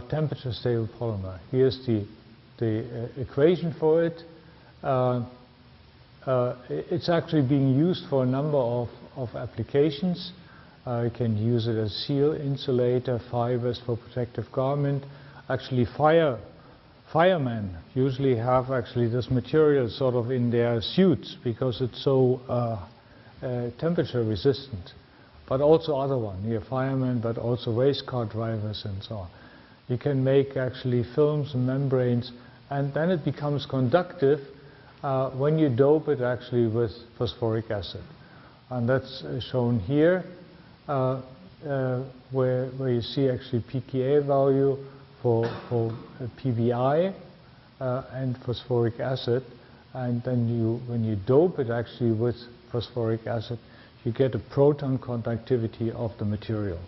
temperature stable polymer. Here's the equation for it. It's actually being used for a number of applications. You can use it as seal, insulator, fibers for protective garment. Actually, firemen usually have actually this material sort of in their suits because it's so temperature resistant. But also other one, here firemen, but also race car drivers and so on. You can make actually films and membranes, and then it becomes conductive when you dope it actually with phosphoric acid. And that's shown here, where you see actually pKa value for PBI and phosphoric acid, and then when you dope it actually with phosphoric acid, you get a proton conductivity of the material.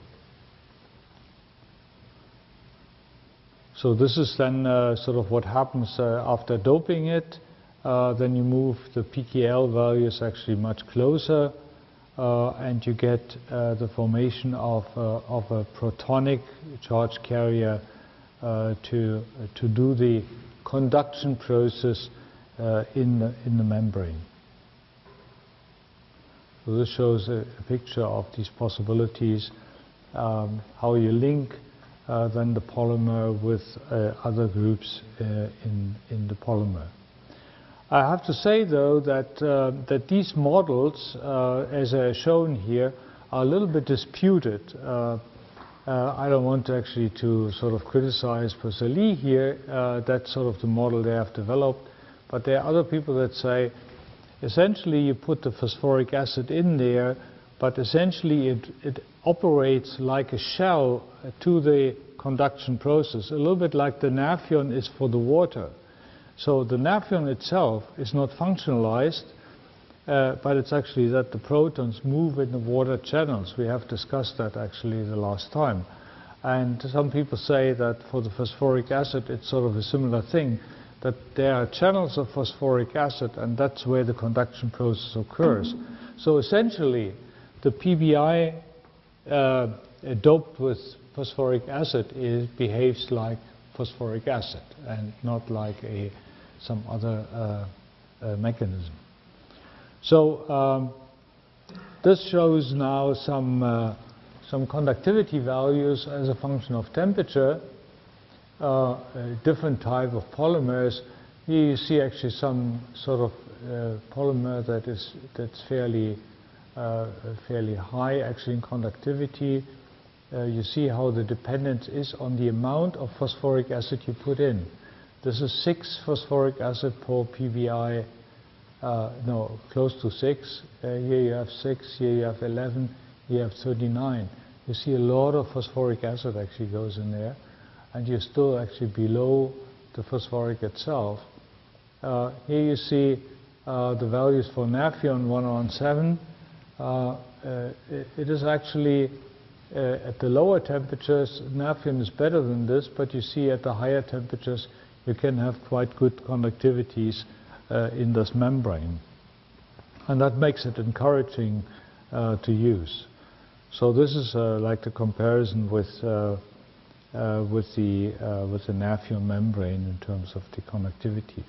So this is then sort of what happens after doping it. Then you move the pKl values actually much closer, and you get the formation of a protonic charge carrier to do the conduction process in the membrane. So this shows a picture of these possibilities, how you link then the polymer with other groups in the polymer. I have to say though that these models, as are shown here, are a little bit disputed. I don't want actually to sort of criticize Professor Lee here. That's sort of the model they have developed. But there are other people that say, essentially you put the phosphoric acid in there, but essentially it operates like a shell to the conduction process, a little bit like the naphthalene is for the water. So the naphthalene itself is not functionalized, but it's actually that the protons move in the water channels. We have discussed that actually the last time. And some people say that for the phosphoric acid it's sort of a similar thing, that there are channels of phosphoric acid and that's where the conduction process occurs. So essentially the PBI doped with phosphoric acid behaves like phosphoric acid and not like some other mechanism. So this shows now some conductivity values as a function of temperature, different type of polymers. Here you see actually some sort of polymer that's fairly high actually in conductivity. You see how the dependence is on the amount of phosphoric acid you put in. This is 6 phosphoric acid per PBI, no, close to 6. Here you have 6, here you have 11, here you have 39. You see a lot of phosphoric acid actually goes in there, and you're still actually below the phosphoric itself. Here you see the values for naphthalene 117. It is actually at the lower temperatures, naphthalene is better than this, but you see at the higher temperatures you can have quite good conductivities in this membrane. And that makes it encouraging to use. So this is like the comparison with the naphthalene membrane in terms of the conductivity.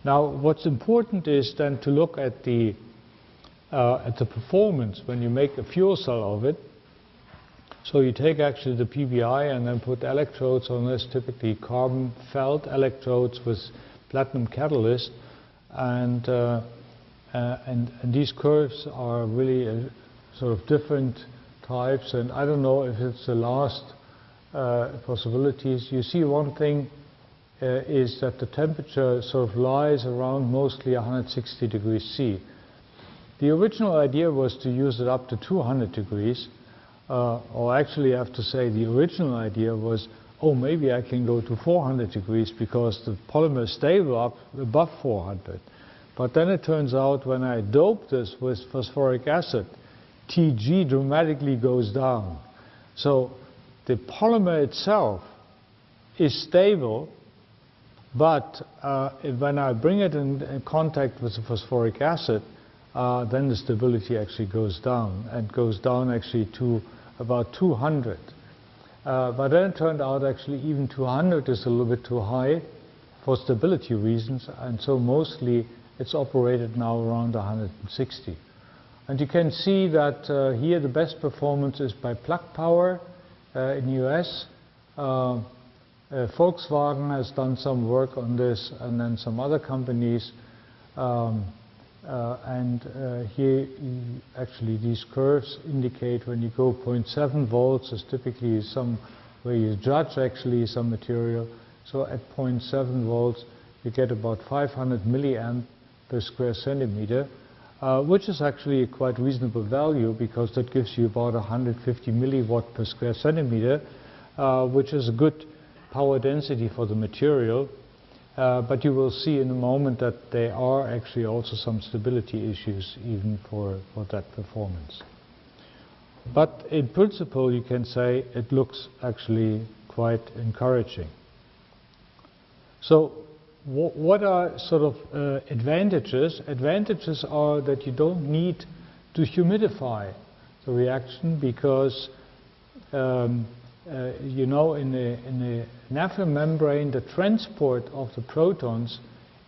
Now what's important is then to look at the performance when you make a fuel cell of it. So you take actually the PBI and then put electrodes on this, typically carbon felt electrodes with platinum catalyst, and these curves are really sort of different types, and I don't know if it's the last possibilities. You see one thing is that the temperature sort of lies around mostly 160 degrees C. The original idea was to use it up to 200 degrees. Or actually I have to say the original idea was, oh, maybe I can go to 400 degrees because the polymer is stable up above 400. But then it turns out when I dope this with phosphoric acid, Tg dramatically goes down. So the polymer itself is stable, but when I bring it in contact with the phosphoric acid, then the stability actually goes down, and goes down actually to about 200. But then it turned out actually even 200 is a little bit too high for stability reasons, and so mostly it's operated now around 160. And you can see that here the best performance is by Plug Power in the US. Volkswagen has done some work on this, and then some other companies. Here actually these curves indicate when you go 0.7 volts is typically some where you judge actually some material. So at 0.7 volts you get about 500 milliamp per square centimeter, which is actually a quite reasonable value because that gives you about 150 milliwatt per square centimeter, which is a good power density for the material. But you will see in a moment that there are actually also some stability issues even for that performance. But in principle you can say it looks actually quite encouraging. So what are sort of advantages? Advantages are that you don't need to humidify the reaction because you know, in the naphtha membrane, the transport of the protons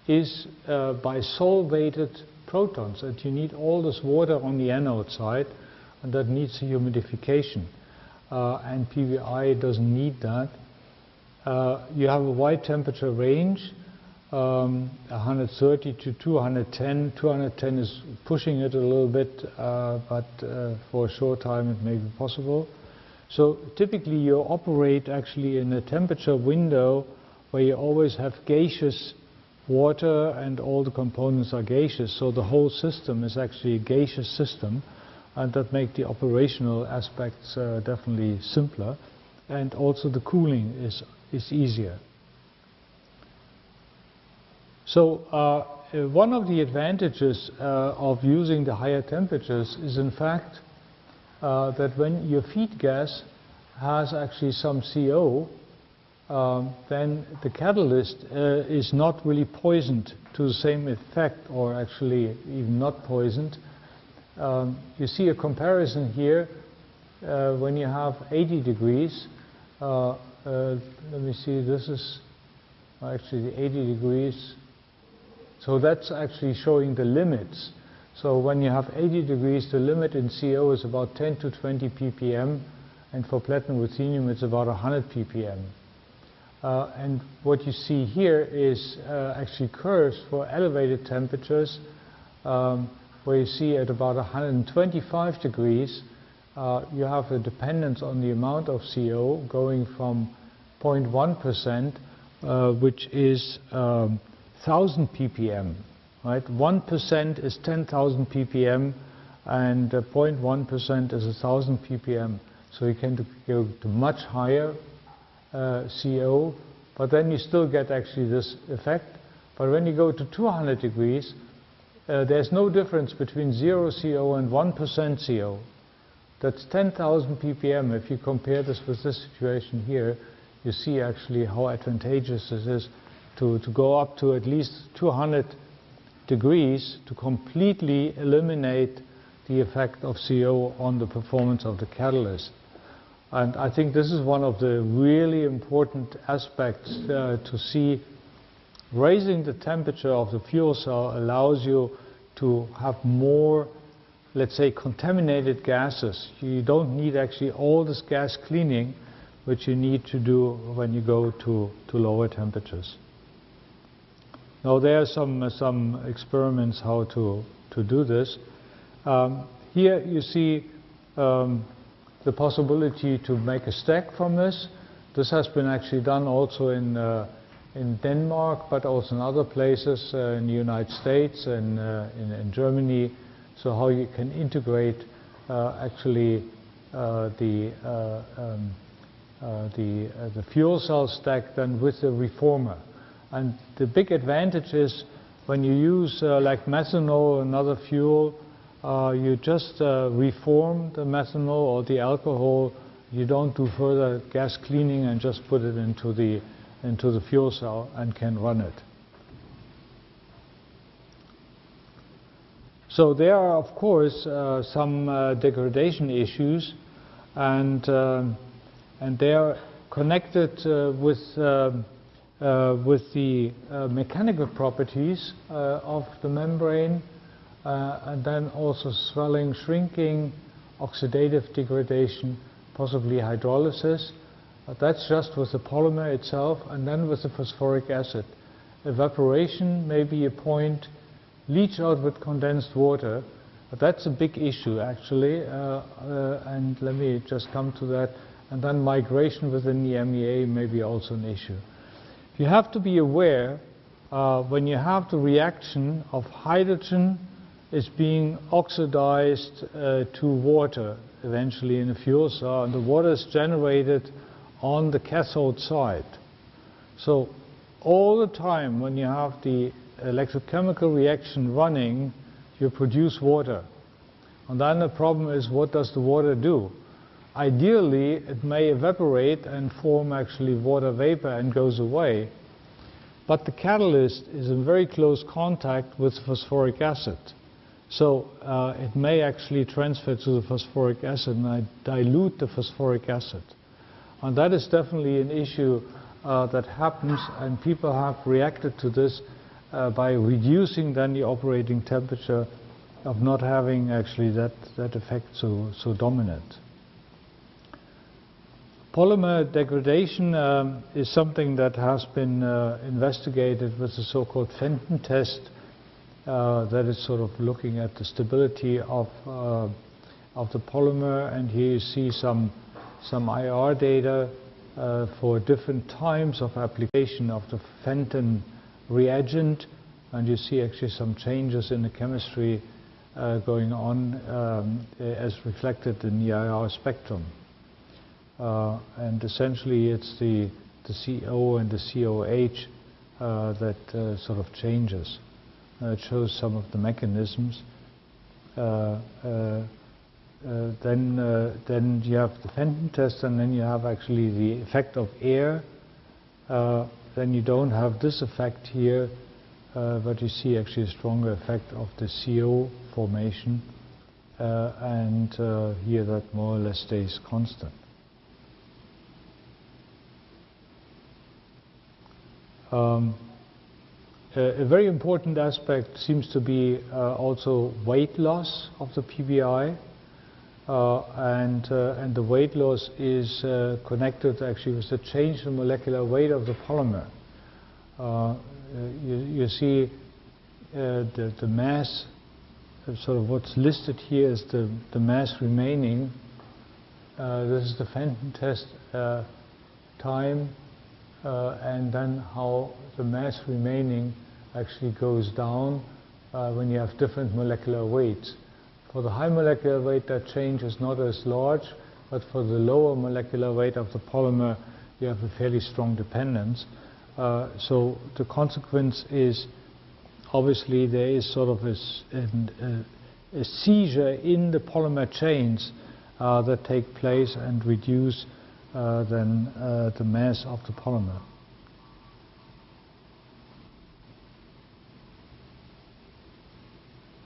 is by solvated protons, and you need all this water on the anode side, and that needs a humidification. And PVI doesn't need that. You have a wide temperature range, 130 to 210. 210 is pushing it a little bit, but for a short time it may be possible. So typically you operate actually in a temperature window where you always have gaseous water and all the components are gaseous, so the whole system is actually a gaseous system, and that makes the operational aspects definitely simpler, and also the cooling is easier. So one of the advantages of using the higher temperatures is in fact that when your feed gas has actually some CO, then the catalyst is not really poisoned to the same effect, or actually even not poisoned. You see a comparison here when you have 80 degrees. Let me see, this is actually the 80 degrees. So that's actually showing the limits. So when you have 80 degrees, the limit in CO is about 10 to 20 ppm, and for platinum ruthenium it's about 100 ppm. And what you see here is actually curves for elevated temperatures, where you see at about 125 degrees, you have a dependence on the amount of CO going from 0.1%, which is 1000 ppm. Right? 1% is 10,000 ppm, and 0.1% is 1,000 ppm. So you can go to much higher CO, but then you still get actually this effect. But when you go to 200 degrees, there's no difference between 0 CO and 1% CO. That's 10,000 ppm. If you compare this with this situation here, you see actually how advantageous this is to go up to at least 200 degrees to completely eliminate the effect of CO on the performance of the catalyst. And I think this is one of the really important aspects to see. Raising the temperature of the fuel cell allows you to have more, let's say, contaminated gases. You don't need actually all this gas cleaning which you need to do when you go to lower temperatures. Now there are some experiments how to do this. Here you see the possibility to make a stack from this. This has been actually done also in Denmark, but also in other places in the United States and in Germany. So how you can integrate actually the fuel cell stack then with the reformer. And the big advantage is when you use like methanol or another fuel, you just reform the methanol or the alcohol. You don't do further gas cleaning and just put it into the fuel cell and can run it. So there are of course some degradation issues, and and they are connected with the mechanical properties of the membrane, and then also swelling, shrinking, oxidative degradation, possibly hydrolysis. That's just with the polymer itself, and then with the phosphoric acid. Evaporation may be a point, leach out with condensed water. That's a big issue actually, and let me just come to that. And then migration within the MEA may be also an issue. You have to be aware when you have the reaction of hydrogen is being oxidized to water eventually in a fuel cell, and the water is generated on the cathode side. So all the time when you have the electrochemical reaction running, you produce water. And then the problem is, what does the water do? Ideally, it may evaporate and form actually water vapor and goes away. But the catalyst is in very close contact with phosphoric acid. So it may actually transfer to the phosphoric acid and dilute the phosphoric acid. And that is definitely an issue that happens, and people have reacted to this by reducing then the operating temperature of not having actually that effect so dominant. Polymer degradation is something that has been investigated with the so-called Fenton test, that is sort of looking at the stability of the polymer, and here you see some IR data for different times of application of the Fenton reagent, and you see actually some changes in the chemistry going on as reflected in the IR spectrum. And essentially it's the CO and the COH that sort of changes. It shows some of the mechanisms. Then you have the Fenton test, and then you have actually the effect of air. Then you don't have this effect here, but you see actually a stronger effect of the CO formation, and here that more or less stays constant. A very important aspect seems to be also weight loss of the PBI, and the weight loss is connected actually with the change in molecular weight of the polymer. You see the mass, sort of what's listed here is the mass remaining. This is the Fenton test time, and then how the mass remaining actually goes down when you have different molecular weights. For the high molecular weight, that change is not as large, but for the lower molecular weight of the polymer, you have a fairly strong dependence. So the consequence is, obviously, there is sort of a seizure in the polymer chains that take place and reduce then the mass of the polymer.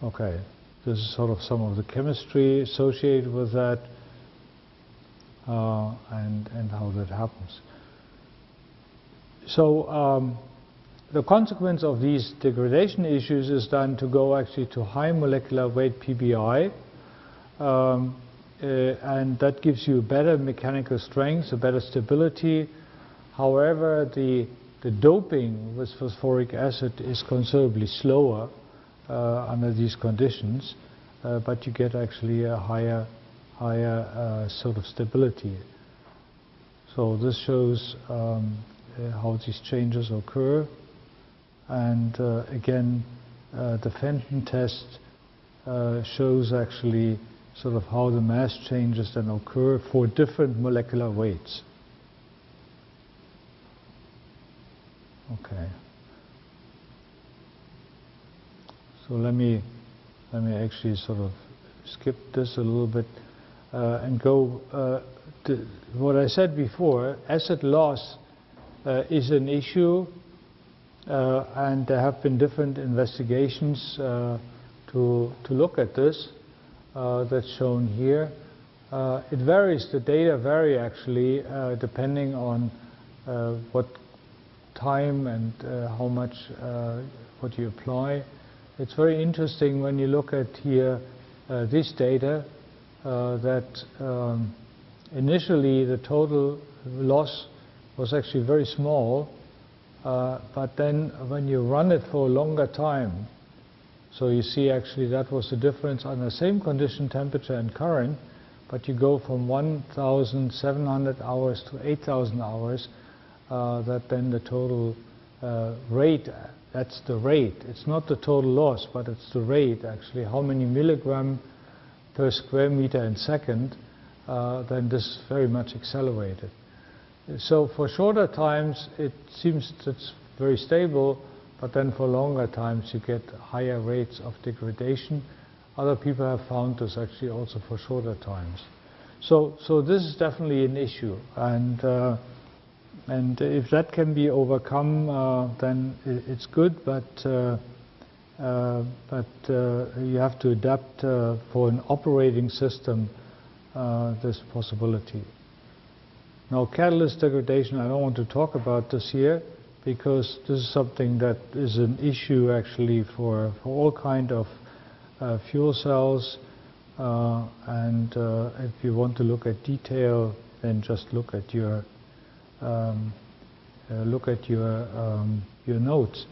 Okay, this is sort of some of the chemistry associated with that, and how that happens. So the consequence of these degradation issues is then to go actually to high molecular weight PBI, and that gives you better mechanical strength, a better stability. However, the doping with phosphoric acid is considerably slower under these conditions, but you get actually a higher sort of stability. So this shows how these changes occur, and again the Fenton test shows actually sort of how the mass changes then occur for different molecular weights. Okay. So let me actually sort of skip this a little bit and go to what I said before. Acid loss is an issue, and there have been different investigations to look at this. That's shown here. It varies, the data vary actually depending on what time and how much what you apply. It's very interesting when you look at here this data that initially the total loss was actually very small, but then when you run it for a longer time, so you see actually that was the difference on the same condition, temperature and current, but you go from 1,700 hours to 8,000 hours, that then the total rate, that's the rate. It's not the total loss, but it's the rate actually, how many milligram per square meter in second, then this is very much accelerated. So for shorter times, it seems it's very stable, but then for longer times you get higher rates of degradation. Other people have found this actually also for shorter times. So this is definitely an issue, and if that can be overcome, then it's good, but you have to adapt for an operating system this possibility. Now, catalyst degradation, I don't want to talk about this here, because this is something that is an issue actually for all kind of fuel cells, and if you want to look at detail, then just look at your notes.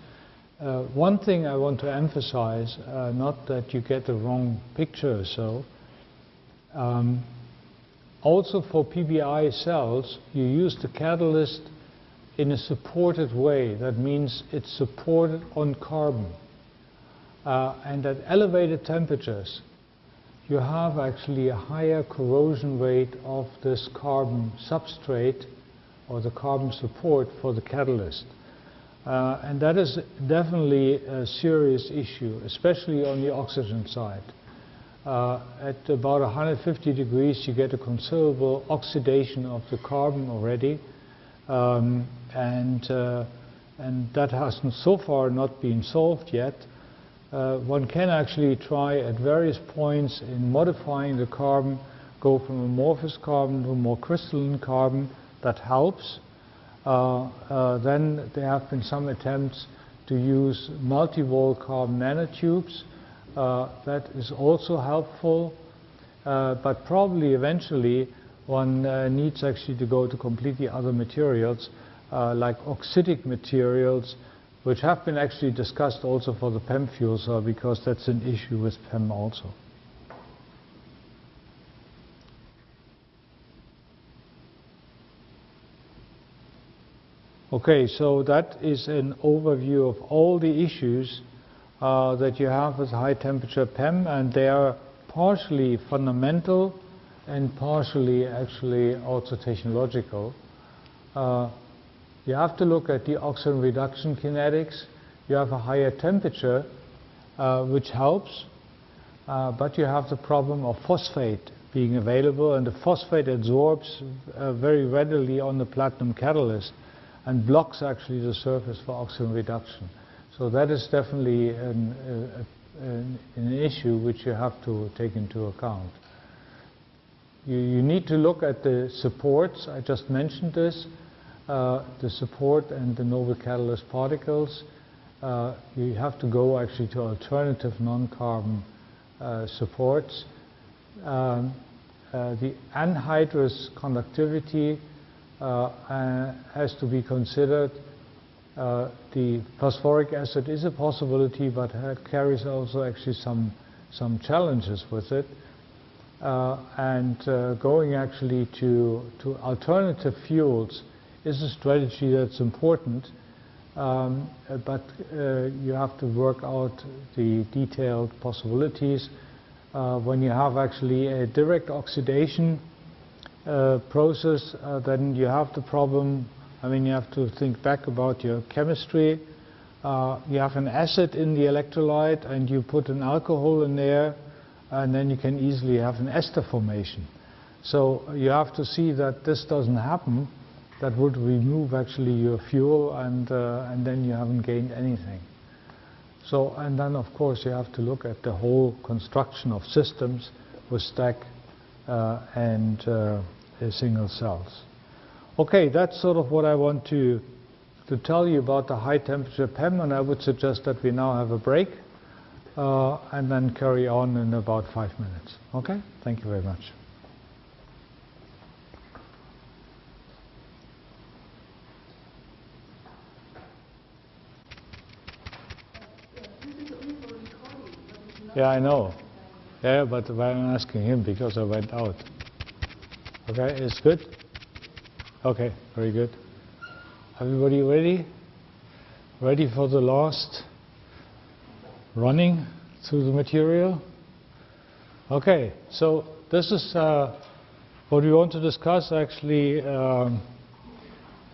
One thing I want to emphasize, not that you get the wrong picture or so, also for PBI cells, you use the catalyst in a supported way. That means it's supported on carbon. And at elevated temperatures, you have actually a higher corrosion rate of this carbon substrate or the carbon support for the catalyst. And that is definitely a serious issue, especially on the oxygen side. At about 150 degrees, you get a considerable oxidation of the carbon already, and that hasn't so far not been solved yet. One can actually try at various points in modifying the carbon, go from amorphous carbon to more crystalline carbon. That helps. Then there have been some attempts to use multi-wall carbon nanotubes. That is also helpful, but probably eventually one needs actually to go to completely other materials, like oxidic materials, which have been actually discussed also for the PEM fuel cell, because that's an issue with PEM also. Okay, so that is an overview of all the issues that you have with high temperature PEM, and they are partially fundamental and partially actually also technological. You have to look at the oxygen reduction kinetics. You have a higher temperature, which helps, but you have the problem of phosphate being available, and the phosphate absorbs very readily on the platinum catalyst and blocks actually the surface for oxygen reduction. So that is definitely an issue which you have to take into account. You need to look at the supports. I just mentioned this, the support and the noble catalyst particles. You have to go actually to alternative non-carbon supports. The anhydrous conductivity has to be considered. The phosphoric acid is a possibility, but it carries also actually some challenges with it. Going actually to alternative fuels is a strategy that's important, but you have to work out the detailed possibilities. When you have actually a direct oxidation process, then you have the problem. I mean, you have to think back about your chemistry. You have an acid in the electrolyte, and you put an alcohol in there, and then you can easily have an ester formation. So you have to see that this doesn't happen. That would remove actually your fuel, and then you haven't gained anything. So, and then of course you have to look at the whole construction of systems with stack and single cells. Okay, that's sort of what I want to tell you about the high temperature PEM, and I would suggest that we now have a break and then carry on in about 5 minutes. Okay? Thank you very much. Yeah, I know. Yeah, but I'm asking him because I went out. Okay, it's good? Okay, very good. Everybody ready? Ready for the last running through the material? Okay, so this is what we want to discuss actually to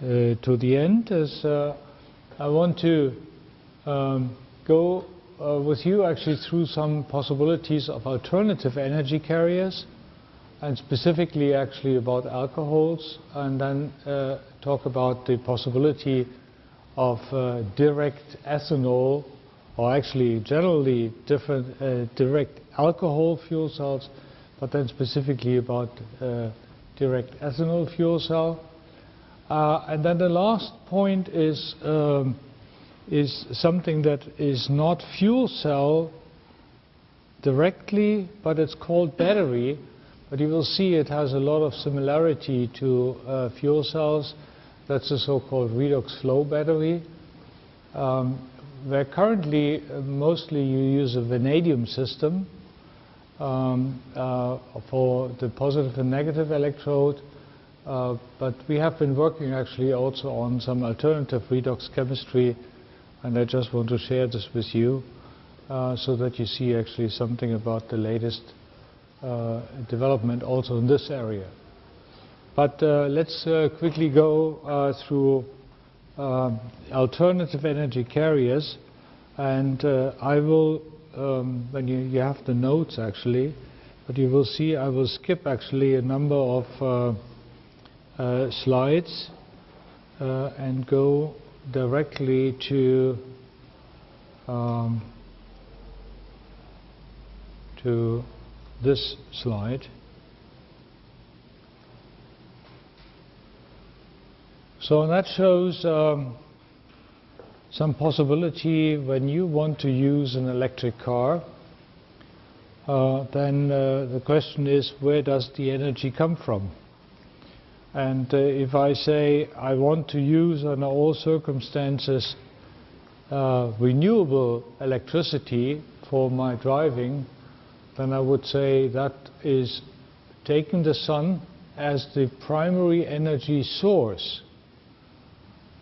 the end is I want to go with you actually through some possibilities of alternative energy carriers, and specifically actually about alcohols, and then talk about the possibility of direct ethanol, or actually generally different direct alcohol fuel cells, but then specifically about direct ethanol fuel cell. And then the last point is something that is not fuel cell directly, but it's called battery. But you will see it has a lot of similarity to fuel cells. That's the so-called redox flow battery. Where currently mostly you use a vanadium system for the positive and negative electrode. But we have been working actually also on some alternative redox chemistry, and I just want to share this with you so that you see actually something about the latest development also in this area. But let's quickly go through alternative energy carriers, and I will, when you have the notes actually, but you will see I will skip actually a number of slides and go directly to this slide. So that shows some possibility when you want to use an electric car. Then the question is, where does the energy come from? And if I say I want to use under all circumstances renewable electricity for my driving, then I would say that is taking the sun as the primary energy source.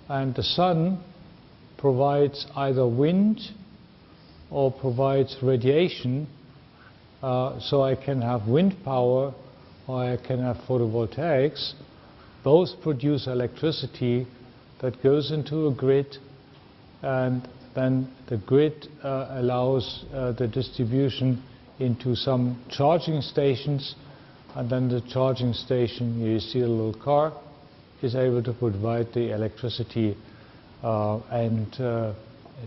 And the sun provides either wind or provides radiation, so I can have wind power or I can have photovoltaics. Both produce electricity that goes into a grid, and then the grid allows the distribution into some charging stations, and then the charging station, you see a little car, is able to provide the electricity and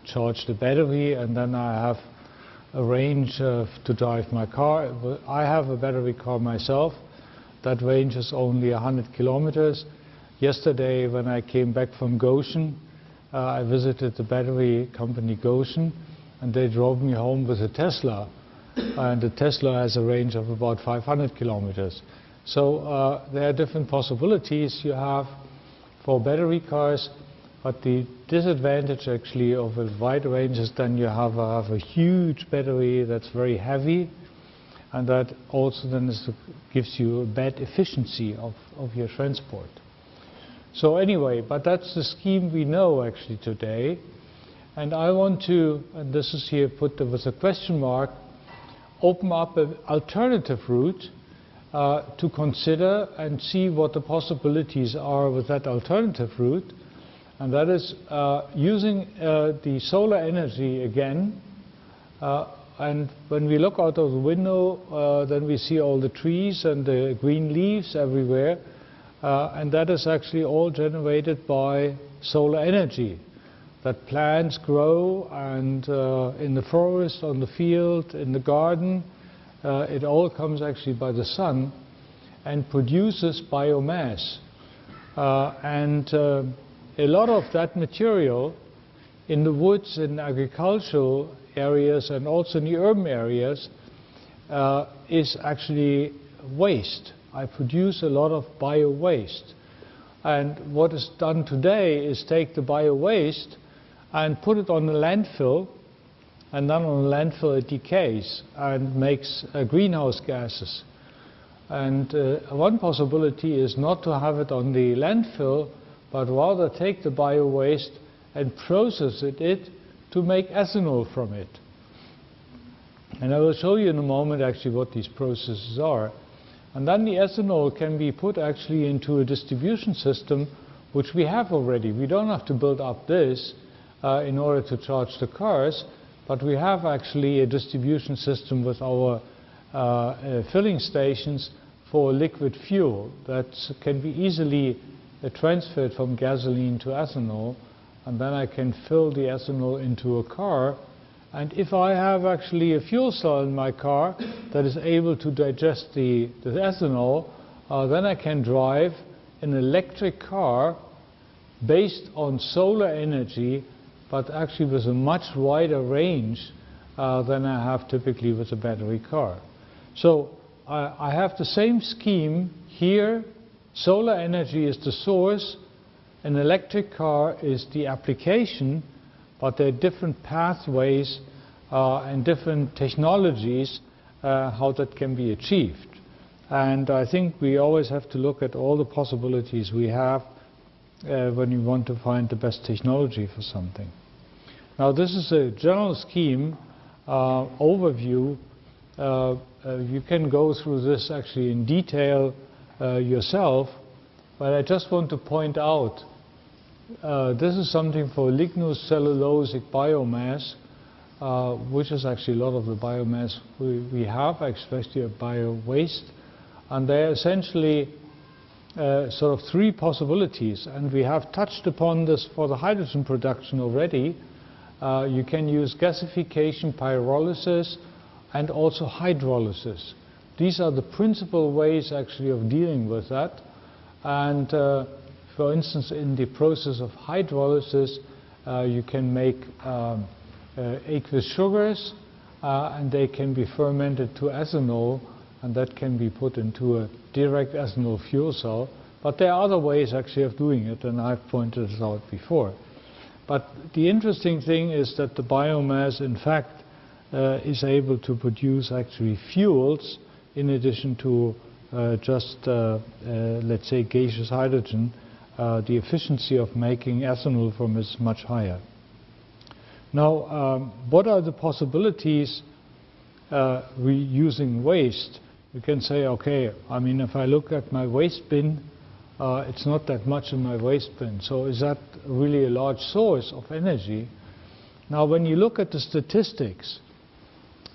charge the battery, and then I have a range to drive my car. I have a battery car myself. That range is only 100 kilometers. Yesterday, when I came back from Goshen, I visited the battery company Goshen, and they drove me home with a Tesla. And the Tesla has a range of about 500 kilometers. So there are different possibilities you have for battery cars, but the disadvantage actually of a wide range is then you have a huge battery that's very heavy, and that also then gives you a bad efficiency of your transport. So anyway, but that's the scheme we know actually today. And I want to, and this is here put with a question mark, open up an alternative route to consider and see what the possibilities are with that alternative route. And that is using the solar energy again. And when we look out of the window, then we see all the trees and the green leaves everywhere. And that is actually all generated by solar energy. That plants grow, and in the forest, on the field, in the garden, it all comes actually by the sun. and produces biomass. A lot of that material in the woods, in agricultural areas, and also in the urban areas is actually waste. I produce a lot of bio-waste. And what is done today is take the bio-waste and put it on the landfill, and then on the landfill it decays and makes greenhouse gases. And one possibility is not to have it on the landfill, but rather take the bio-waste and process it to make ethanol from it. And I will show you in a moment actually what these processes are. And then the ethanol can be put actually into a distribution system, which we have already. We don't have to build up this in order to charge the cars, but we have actually a distribution system with our filling stations for liquid fuel that can be easily transferred from gasoline to ethanol, and then I can fill the ethanol into a car. And if I have actually a fuel cell in my car that is able to digest the ethanol, then I can drive an electric car based on solar energy, but actually with a much wider range than I have typically with a battery car. So I have the same scheme here. Solar energy is the source, an electric car is the application, but there are different pathways and different technologies how that can be achieved. And I think we always have to look at all the possibilities we have when you want to find the best technology for something. Now this is a general scheme overview. You can go through this actually in detail yourself, but I just want to point out this is something for lignocellulosic biomass, which is actually a lot of the biomass we have, especially a bio-waste. And there are essentially sort of three possibilities, and we have touched upon this for the hydrogen production already. You can use gasification, pyrolysis, and also hydrolysis. These are the principal ways actually of dealing with that. And for instance, in the process of hydrolysis, you can make aqueous sugars, and they can be fermented to ethanol, and that can be put into a direct ethanol fuel cell. But there are other ways actually of doing it, and I've pointed it out before. But the interesting thing is that the biomass, in fact, is able to produce actually fuels in addition to just, let's say, gaseous hydrogen. The efficiency of making ethanol from it is much higher. Now, what are the possibilities reusing waste? You can say, okay, I mean, if I look at my waste bin, it's not that much in my waste bin. So is that really a large source of energy? Now, when you look at the statistics,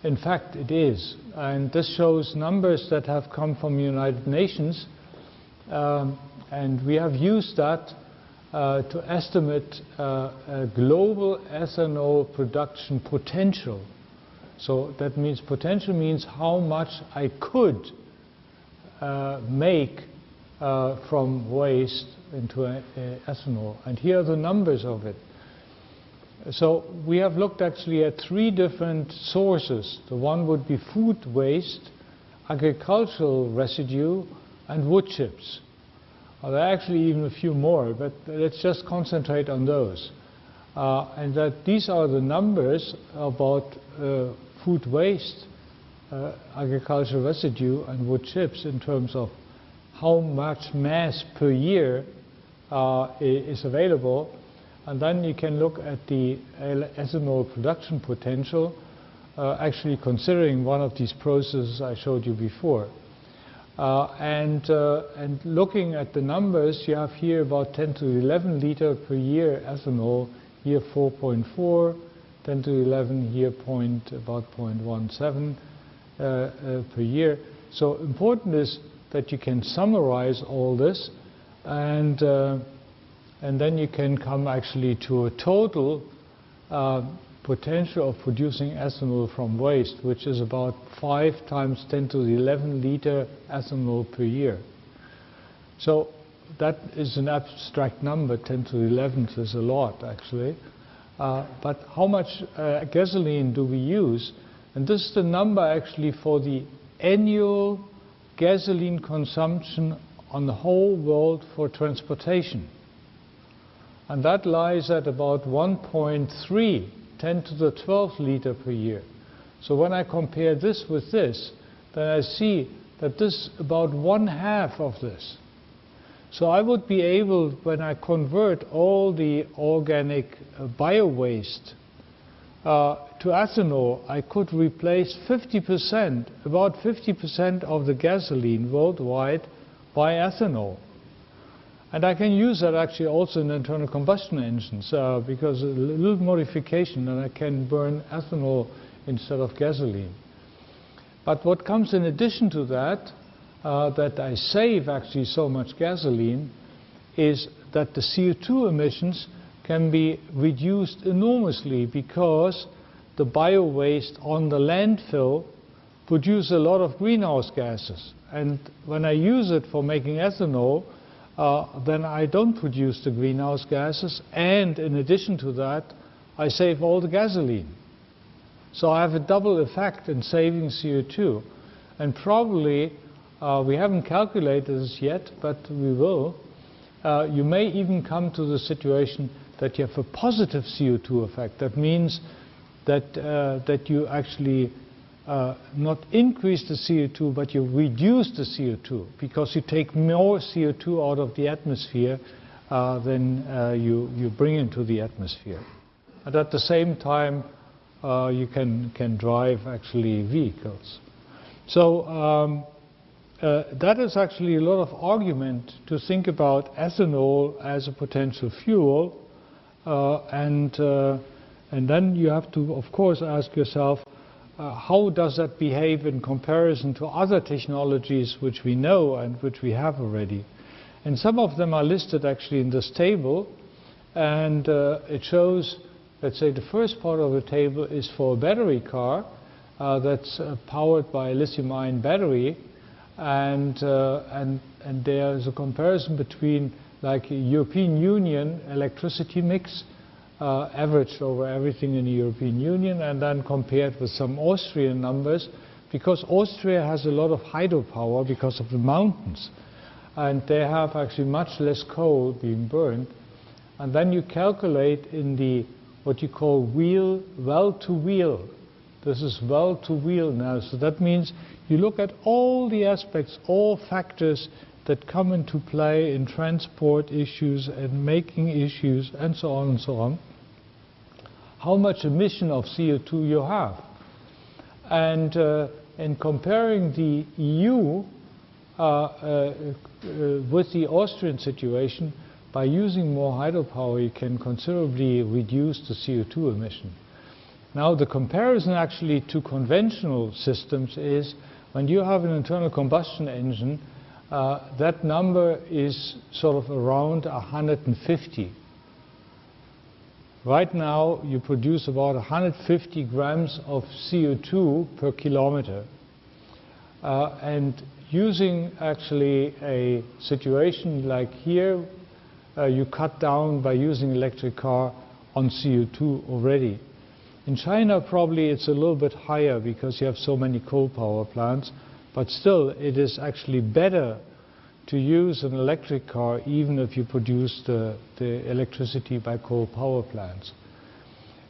in fact, it is. And this shows numbers that have come from the United Nations. And we have used that to estimate a global ethanol production potential. So that means potential means how much I could make from waste into ethanol. And here are the numbers of it. So we have looked actually at three different sources. The one would be food waste, agricultural residue, and wood chips. There are actually even a few more, but let's just concentrate on those. And that these are the numbers about food waste, agricultural residue, and wood chips in terms of how much mass per year is available. And then you can look at the ethanol production potential, actually considering one of these processes I showed you before. And looking at the numbers, you have here about 10 to the 11 liter per year ethanol, here 4.4, 10 to the 11 here about 0.17 per year. So important is that you can summarize all this, and then you can come actually to a total potential of producing ethanol from waste, which is about 5 times 10 to the 11 liter ethanol per year. So that is an abstract number, 10 to the 11th is a lot actually. But how much gasoline do we use? And this is the number actually for the annual gasoline consumption on the whole world for transportation. And that lies at about 1.3, 10 to the 12th liter per year. So when I compare this with this, then I see that this is about 1/2 of this. So I would be able, when I convert all the organic bio-waste to ethanol, I could replace 50%, about 50% of the gasoline worldwide by ethanol. And I can use that actually also in internal combustion engines because a little modification and I can burn ethanol instead of gasoline. But what comes in addition to that, that I save actually so much gasoline, is that the CO2 emissions can be reduced enormously because the bio-waste on the landfill produce a lot of greenhouse gases. And when I use it for making ethanol, then I don't produce the greenhouse gases, and in addition to that, I save all the gasoline. So I have a double effect in saving CO2. And probably, we haven't calculated this yet, but we will, you may even come to the situation that you have a positive CO2 effect. That means that you actually not increase the CO2, but you reduce the CO2 because you take more CO2 out of the atmosphere than you bring into the atmosphere. And at the same time, you can drive actually vehicles. So that is actually a lot of argument to think about ethanol as a potential fuel, and then you have to, of course, ask yourself, how does that behave in comparison to other technologies which we know and which we have already? And some of them are listed actually in this table, and it shows, let's say the first part of the table is for a battery car that's powered by a lithium-ion battery, and there's a comparison between like a European Union electricity mix averaged over everything in the European Union, and then compared with some Austrian numbers, because Austria has a lot of hydropower because of the mountains, and they have actually much less coal being burned. And then you calculate in the what you call well-to-wheel. This is well-to-wheel now, so that means you look at all the aspects, all factors that come into play in transport issues and making issues and so on and so on. How much emission of CO2 you have. And in comparing the EU with the Austrian situation, by using more hydropower you can considerably reduce the CO2 emission. Now the comparison actually to conventional systems is when you have an internal combustion engine, that number is sort of around 150. Right now, you produce about 150 grams of CO2 per kilometer. And using actually a situation like here, you cut down by using electric car on CO2 already. In China, probably it's a little bit higher because you have so many coal power plants, but still it is actually better to use an electric car even if you produce the electricity by coal power plants.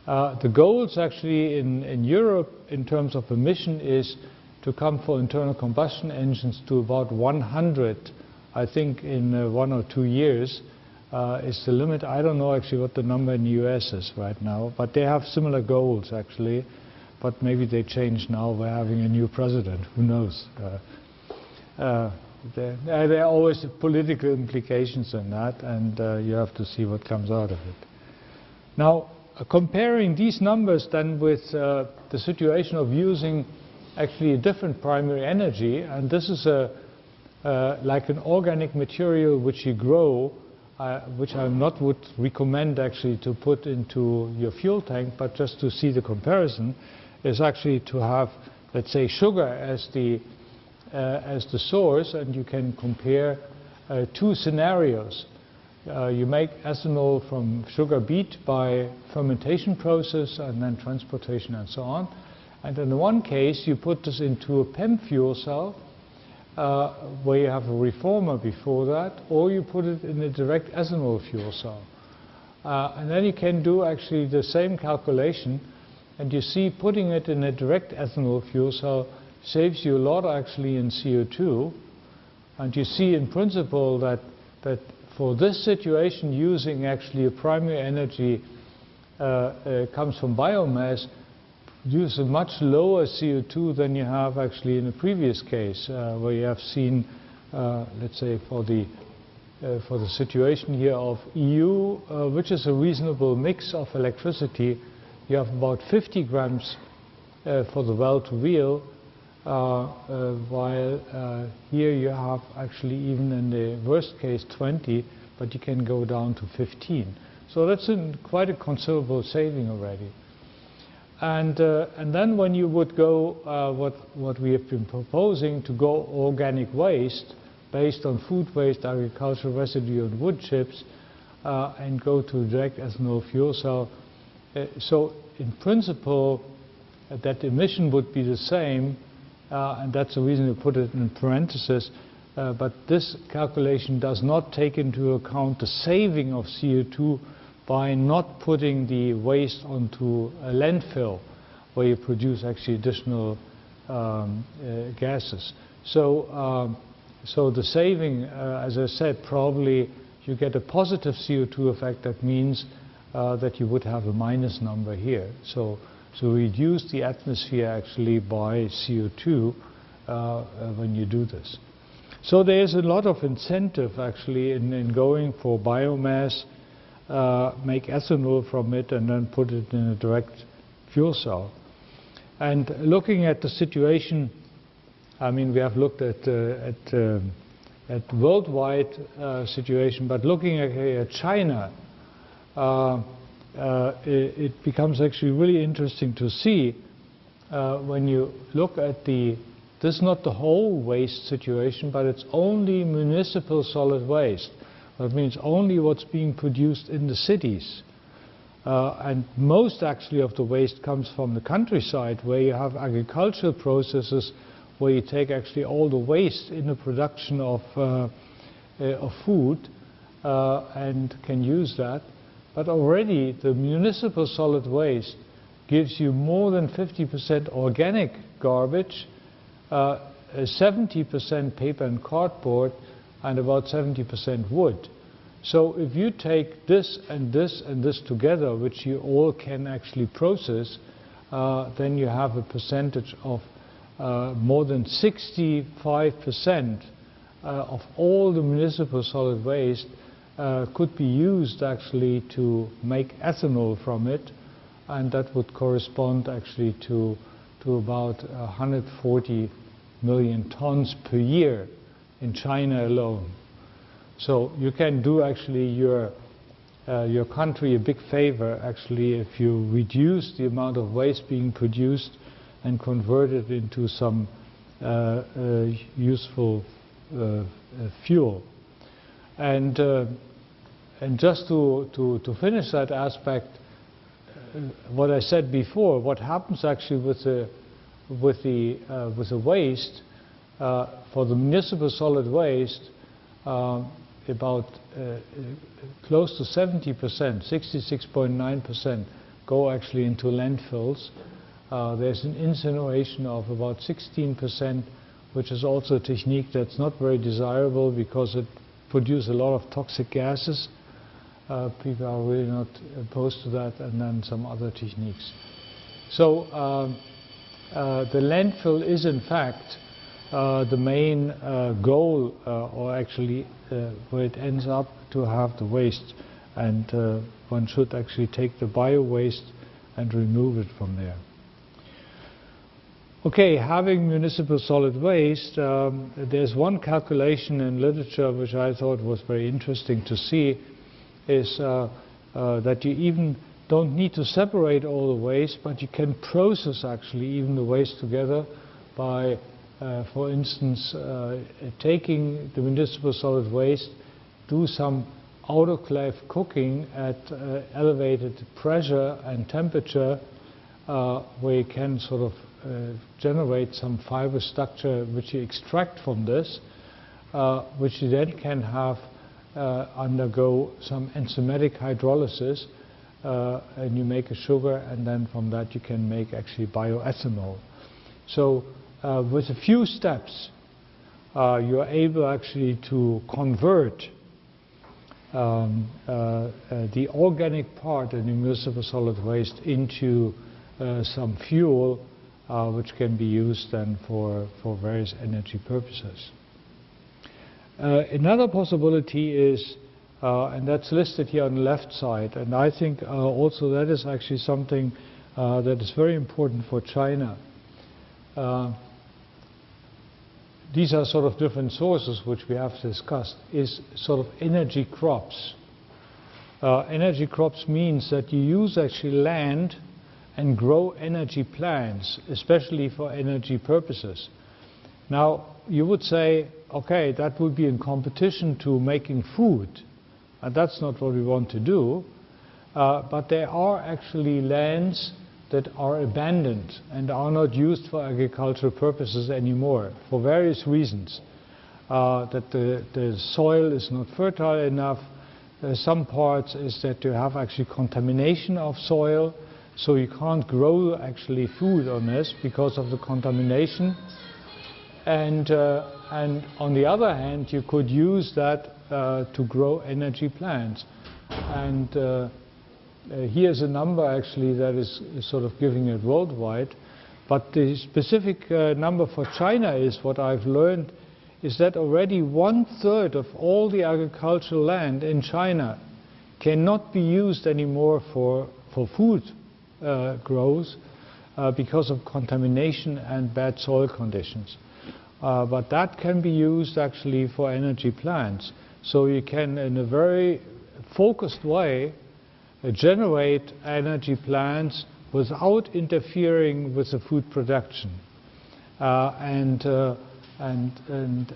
The goals actually in Europe in terms of emission is to come for internal combustion engines to about 100, I think in 1 or 2 years is the limit. I don't know actually what the number in the US is right now, but they have similar goals actually, but maybe they change now. We're having a new president, who knows. There are always political implications in that, and you have to see what comes out of it. Now, comparing these numbers then with the situation of using actually a different primary energy, and this is like an organic material which you grow which I would recommend actually to put into your fuel tank, but just to see the comparison, is actually to have, let's say, sugar as the source, and you can compare two scenarios. You make ethanol from sugar beet by fermentation process and then transportation and so on. And in one case, you put this into a PEM fuel cell, where you have a reformer before that, or you put it in a direct ethanol fuel cell. And then you can do actually the same calculation, and you see putting it in a direct ethanol fuel cell saves you a lot actually in CO2. And you see in principle that for this situation, using actually a primary energy comes from biomass, use a much lower CO2 than you have actually in the previous case, where you have seen, let's say, for the situation here of EU, which is a reasonable mix of electricity, you have about 50 grams for the well to wheel, while here you have actually even in the worst case 20, but you can go down to 15. So that's quite a considerable saving already. And then when you would go, what we have been proposing, to go organic waste based on food waste, agricultural residue and wood chips, and go to direct ethanol fuel cell. So in principle, that emission would be the same, and that's the reason we put it in parentheses. But this calculation does not take into account the saving of CO2 by not putting the waste onto a landfill, where you produce actually additional gases. So the saving, as I said, probably you get a positive CO2 effect. That means that you would have a minus number here. So reduce the atmosphere actually by CO2 when you do this. So there's a lot of incentive actually in going for biomass, make ethanol from it, and then put it in a direct fuel cell. And looking at the situation, I mean, we have looked at worldwide situation, but looking at China, it becomes actually really interesting to see when you look at this is not the whole waste situation, but it's only municipal solid waste. That means only what's being produced in the cities. And most actually of the waste comes from the countryside, where you have agricultural processes where you take actually all the waste in the production of food and can use that. But already the municipal solid waste gives you more than 50% organic garbage, 70% paper and cardboard, and about 70% wood. So if you take this and this and this together, which you all can actually process, then you have a percentage of more than 65% of all the municipal solid waste could be used actually to make ethanol from it, and that would correspond actually to about 140 million tons per year in China alone. So you can do actually your country a big favor actually if you reduce the amount of waste being produced and convert it into some useful fuel. And just to finish that aspect, what I said before, what happens actually with the waste for the municipal solid waste, about close to 70%, 66.9% go actually into landfills. There's an incineration of about 16%, which is also a technique that's not very desirable because it produces a lot of toxic gases. People are really not opposed to that, and then some other techniques. So the landfill is in fact the main goal, or actually where it ends up to have the waste, and one should actually take the bio waste and remove it from there. Okay, having municipal solid waste, there's one calculation in literature which I thought was very interesting to see, is that you even don't need to separate all the waste, but you can process actually even the waste together by, for instance, taking the municipal solid waste, do some autoclave cooking at elevated pressure and temperature, where you can sort of generate some fiber structure which you extract from this, which you then can have undergo some enzymatic hydrolysis, and you make a sugar, and then from that you can make actually bioethanol. So with a few steps you are able actually to convert the organic part in the municipal solid waste into some fuel which can be used then for various energy purposes. Another possibility is, and that's listed here on the left side, and I think also that is actually something that is very important for China. These are sort of different sources which we have discussed, is sort of energy crops. Energy crops means that you use actually land and grow energy plants, especially for energy purposes. Now, you would say, okay, that would be in competition to making food, and that's not what we want to do. But there are actually lands that are abandoned and are not used for agricultural purposes anymore, for various reasons. That the soil is not fertile enough. Some parts is that you have actually contamination of soil, so you can't grow actually food on this because of the contamination. And on the other hand, you could use that to grow energy plants. And here's a number actually that is sort of giving it worldwide. But the specific number for China is, what I've learned, is that already 1/3 of all the agricultural land in China cannot be used anymore for food growth because of contamination and bad soil conditions. But that can be used actually for energy plants. So you can, in a very focused way, generate energy plants without interfering with the food production. And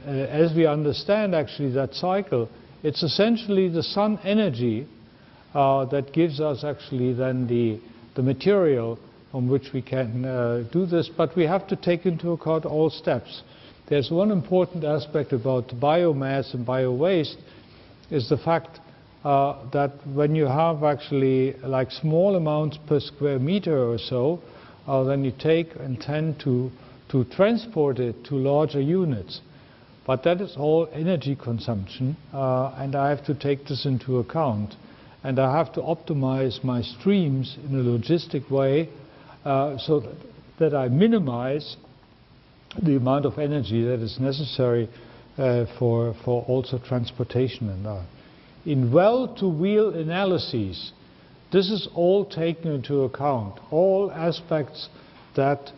as we understand actually that cycle, it's essentially the sun energy that gives us actually then the material on which we can do this, but we have to take into account all steps. There's one important aspect about biomass and bio-waste, is the fact that when you have actually like small amounts per square meter or so, then you take and tend to transport it to larger units. But that is all energy consumption, and I have to take this into account. And I have to optimize my streams in a logistic way so that I minimize the amount of energy that is necessary for also transportation and that. In well-to-wheel analyses, this is all taken into account. All aspects that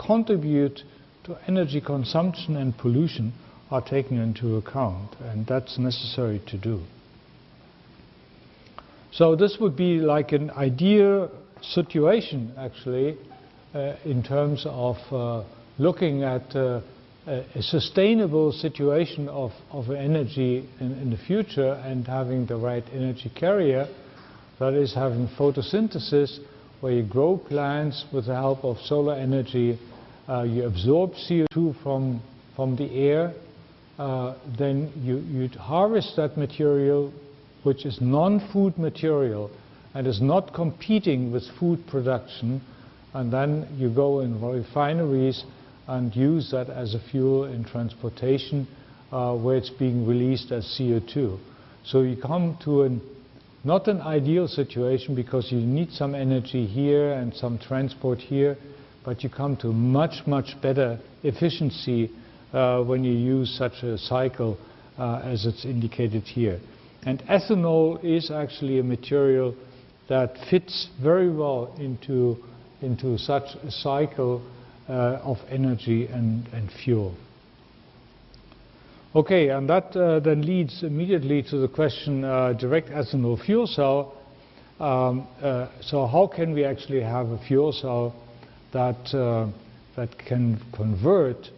contribute to energy consumption and pollution are taken into account, and that's necessary to do. So this would be like an ideal situation, actually, in terms of looking at a sustainable situation of energy in the future and having the right energy carrier, that is having photosynthesis, where you grow plants with the help of solar energy, you absorb CO2 from the air, then you harvest that material, which is non-food material and is not competing with food production, and then you go in refineries and use that as a fuel in transportation, where it's being released as CO2. So you come to not an ideal situation, because you need some energy here and some transport here, but you come to much, much better efficiency when you use such a cycle as it's indicated here. And ethanol is actually a material that fits very well into such a cycle, of energy and fuel. Okay, and that then leads immediately to the question, direct ethanol fuel cell. So how can we actually have a fuel cell that can convert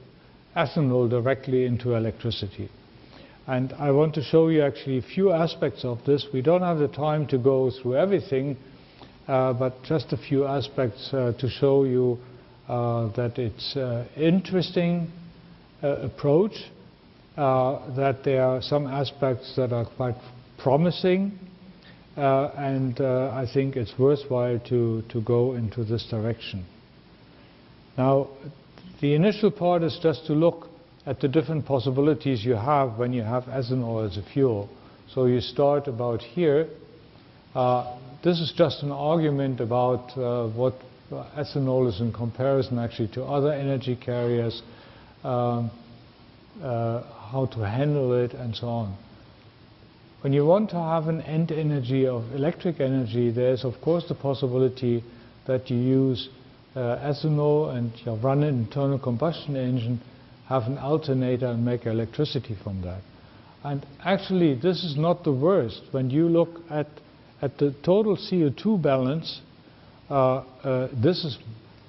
ethanol directly into electricity? And I want to show you actually a few aspects of this. We don't have the time to go through everything, but just a few aspects to show you that it's an interesting approach, that there are some aspects that are quite promising, and I think it's worthwhile to go into this direction. Now, the initial part is just to look at the different possibilities you have when you have ethanol as a fuel. So you start about here. This is just an argument about what ethanol is in comparison actually to other energy carriers, how to handle it, and so on. When you want to have an end energy of electric energy, there's of course the possibility that you use ethanol and you run an internal combustion engine, have an alternator and make electricity from that. And actually this is not the worst. When you look at the total CO2 balance, this is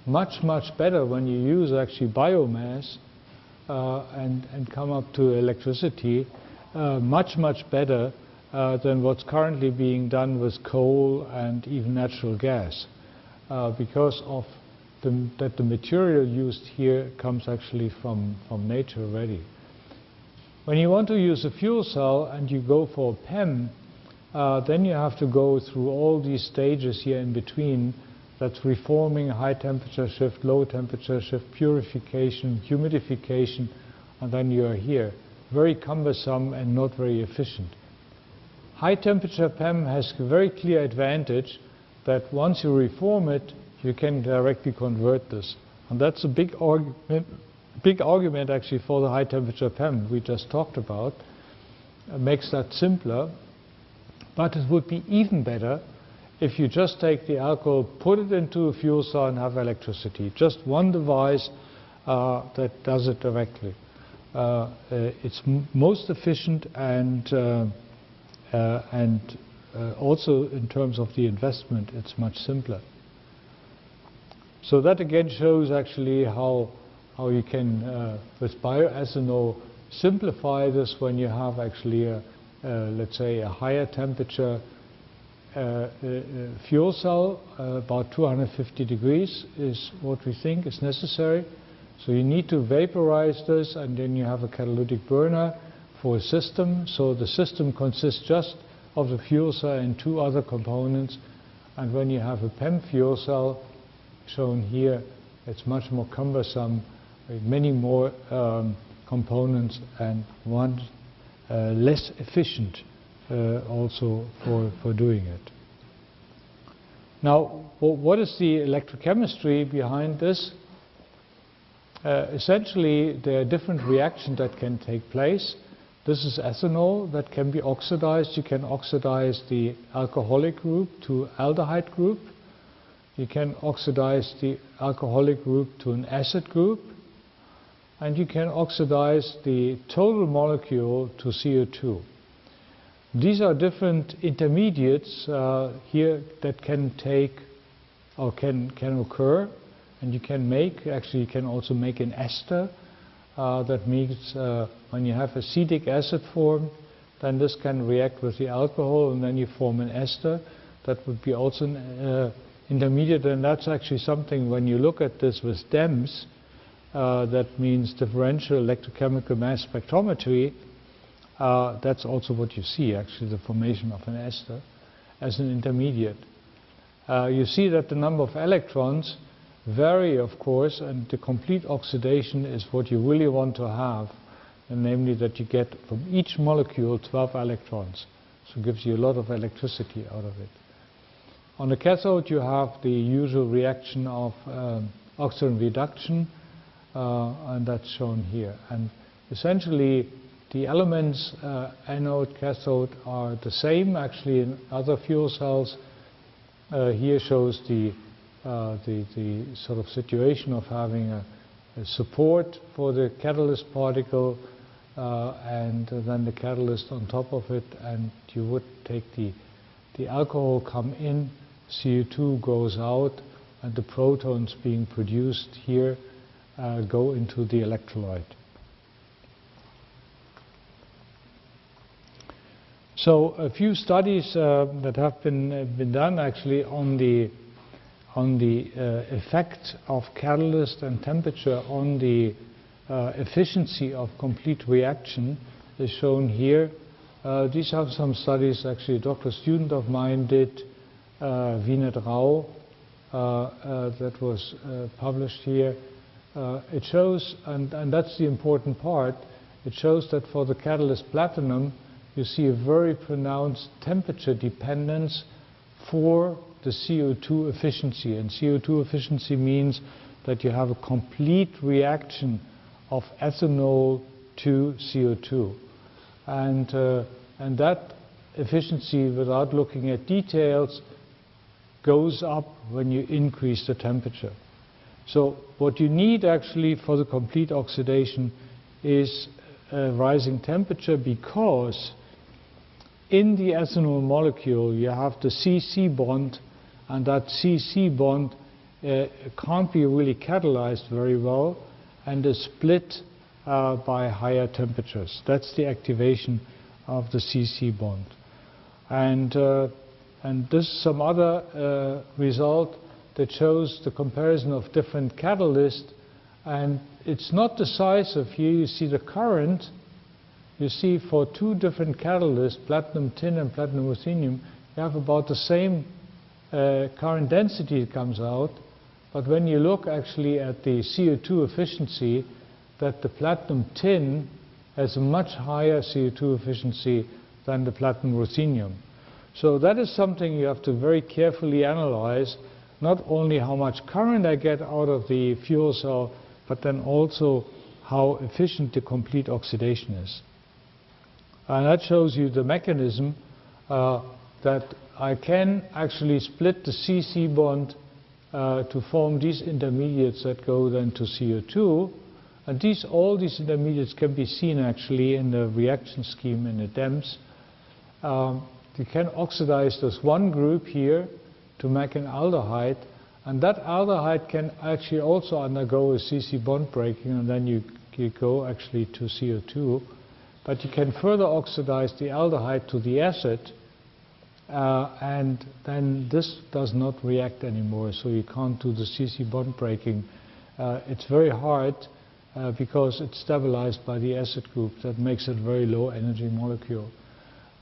much better when you use actually biomass and come up to electricity, much better than what's currently being done with coal and even natural gas, because of that the material used here comes actually from nature already. When you want to use a fuel cell and you go for a PEM, then you have to go through all these stages here in between. That's reforming, high temperature shift, low temperature shift, purification, humidification, and then you are here. Very cumbersome and not very efficient. High temperature PEM has a very clear advantage that once you reform it, you can directly convert this. And that's a big argument actually for the high temperature PEM we just talked about. It makes that simpler. But it would be even better if you just take the alcohol, put it into a fuel cell and have electricity. Just one device that does it directly. It's most efficient and also in terms of the investment, it's much simpler. So that again shows actually how you can, with bioethanol, simplify this when you have actually let's say a higher temperature fuel cell. About 250 degrees is what we think is necessary. So you need to vaporize this, and then you have a catalytic burner for a system. So the system consists just of the fuel cell and two other components. And when you have a PEM fuel cell, shown here, it's much more cumbersome, with many more components and one less efficient also for doing it. Now, what is the electrochemistry behind this? Essentially, there are different reactions that can take place. This is ethanol that can be oxidized. You can oxidize the alcoholic group to aldehyde group. You can oxidize the alcoholic group to an acid group. And you can oxidize the total molecule to CO2. These are different intermediates here that can take or can occur, and you can make, actually you can also make an ester. That means when you have acetic acid formed, then this can react with the alcohol and then you form an ester. That would be also an intermediate, and that's actually something when you look at this with DEMS, that means differential electrochemical mass spectrometry. That's also what you see, actually, the formation of an ester as an intermediate. You see that the number of electrons vary, of course, and the complete oxidation is what you really want to have, and namely that you get from each molecule 12 electrons. So it gives you a lot of electricity out of it. On the cathode, you have the usual reaction of oxygen reduction, and that's shown here. And essentially, the elements, anode, cathode, are the same actually in other fuel cells. Here shows the the sort of situation of having a support for the catalyst particle and then the catalyst on top of it, and you would take the alcohol come in, CO2 goes out, and the protons being produced here go into the electrolyte. So a few studies that have been done actually on the effect of catalyst and temperature on the efficiency of complete reaction is shown here. These are some studies actually a doctoral student of mine did, Vinet Rao, that was published here. It shows, and that's the important part, it shows that for the catalyst platinum you see a very pronounced temperature dependence for the CO2 efficiency. And CO2 efficiency means that you have a complete reaction of ethanol to CO2. And that efficiency, without looking at details, goes up when you increase the temperature. So what you need actually for the complete oxidation is a rising temperature, because in the ethanol molecule you have the CC bond, and that CC bond can't be really catalyzed very well and is split by higher temperatures. That's the activation of the CC bond. And this is some other result that shows the comparison of different catalysts, and it's not decisive. Here you see the current. You see for two different catalysts, platinum tin and platinum ruthenium, you have about the same current density that comes out, but when you look actually at the CO2 efficiency, that the platinum tin has a much higher CO2 efficiency than the platinum ruthenium. So that is something you have to very carefully analyze, not only how much current I get out of the fuel cell, but then also how efficient the complete oxidation is. And that shows you the mechanism that I can actually split the CC bond to form these intermediates that go then to CO2. And all these intermediates can be seen actually in the reaction scheme in the DEMS. You can oxidize this one group here to make an aldehyde, and that aldehyde can actually also undergo a CC bond breaking, and then you go actually to CO2. But you can further oxidize the aldehyde to the acid, and then this does not react anymore, so you can't do the CC bond breaking. It's very hard because it's stabilized by the acid group. That makes it a very low energy molecule.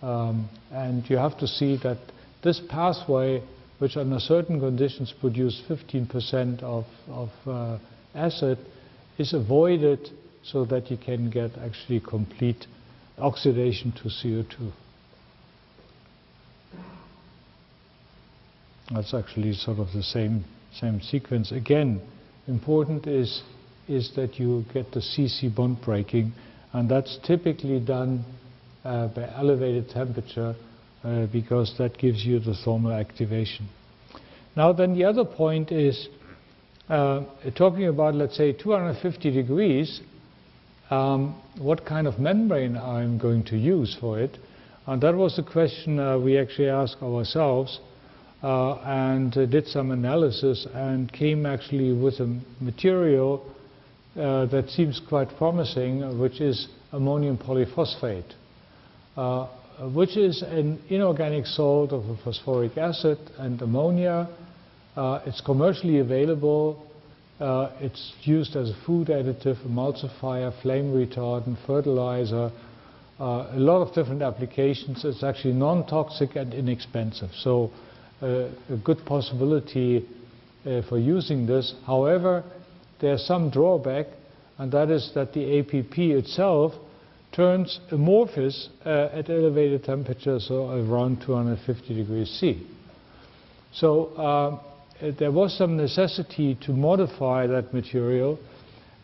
And you have to see that this pathway, which under certain conditions produce 15% of acid, is avoided so that you can get actually complete oxidation to CO2. That's actually sort of the same sequence. Again, important is that you get the CC bond breaking, and that's typically done by elevated temperature because that gives you the thermal activation. Now then the other point is talking about, let's say, 250 degrees, what kind of membrane I'm going to use for it. And that was the question we actually asked ourselves and did some analysis and came actually with a material that seems quite promising, which is ammonium polyphosphate, which is an inorganic salt of a phosphoric acid and ammonia. It's commercially available. It's used as a food additive, emulsifier, flame retardant, fertilizer, a lot of different applications. It's actually non-toxic and inexpensive, so a good possibility for using this. However, there's some drawback, and that is that the APP itself turns amorphous at elevated temperatures, so around 250 degrees C. So there was some necessity to modify that material,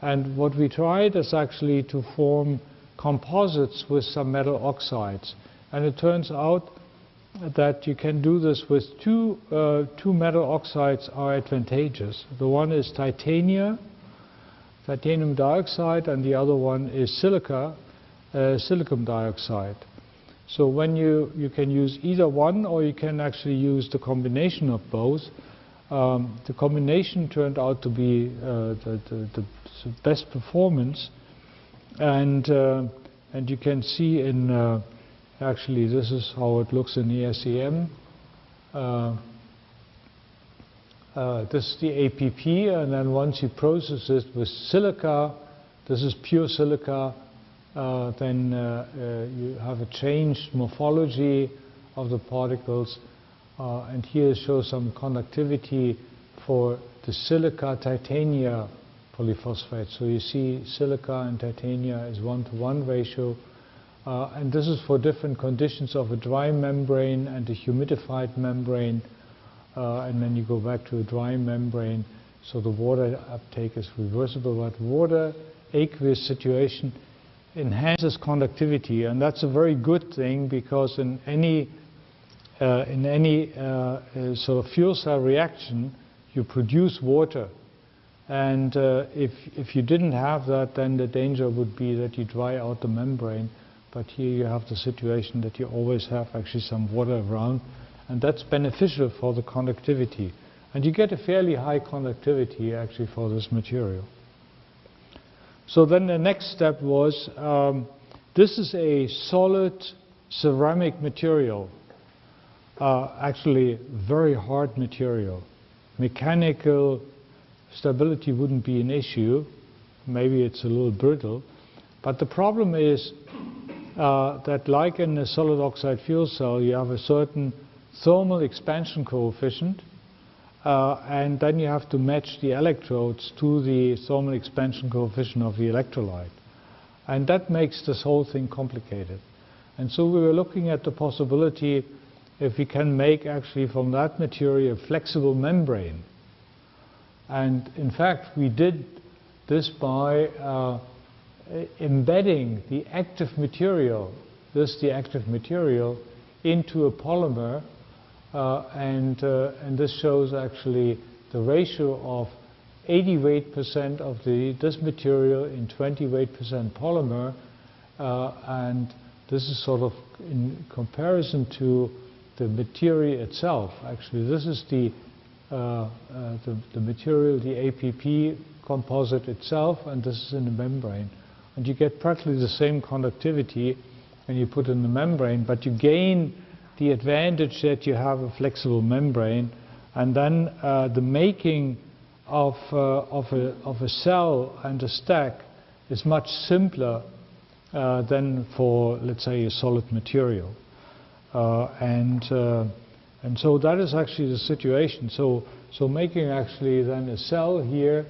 and what we tried is actually to form composites with some metal oxides. And it turns out that you can do this with two metal oxides are advantageous. The one is titanium dioxide, and the other one is silicon dioxide. So when you can use either one, or you can actually use the combination of both. The combination turned out to be the best performance, and you can see in actually this is how it looks in the SEM. This is the APP, and then once you process it with silica, this is pure silica, then you have a changed morphology of the particles, and here shows some conductivity for the silica titania polyphosphate. So you see silica and titania is 1-to-1 ratio, and this is for different conditions of a dry membrane and a humidified membrane, and then you go back to a dry membrane, so the water uptake is reversible. But water aqueous situation enhances conductivity, and that's a very good thing, because in any sort of fuel cell reaction, you produce water, and if you didn't have that, then the danger would be that you dry out the membrane. But here you have the situation that you always have actually some water around, and that's beneficial for the conductivity, and you get a fairly high conductivity actually for this material. So then the next step was, this is a solid ceramic material, actually very hard material. Mechanical stability wouldn't be an issue, maybe it's a little brittle, but the problem is that, like in a solid oxide fuel cell, you have a certain thermal expansion coefficient, and then you have to match the electrodes to the thermal expansion coefficient of the electrolyte. And that makes this whole thing complicated. And so we were looking at the possibility if we can make actually from that material a flexible membrane. And in fact, we did this by embedding the active material, the active material, into a polymer, and this shows actually the ratio of 80 weight% of this material in 20 weight% polymer, and this is sort of in comparison to the material itself. Actually, this is the material, the APP composite itself, and this is in the membrane. And you get practically the same conductivity when you put in the membrane, but you gain the advantage that you have a flexible membrane, and then the making of a cell and a stack is much simpler than for, let's say, a solid material. And so that is actually the situation. So making actually then a cell here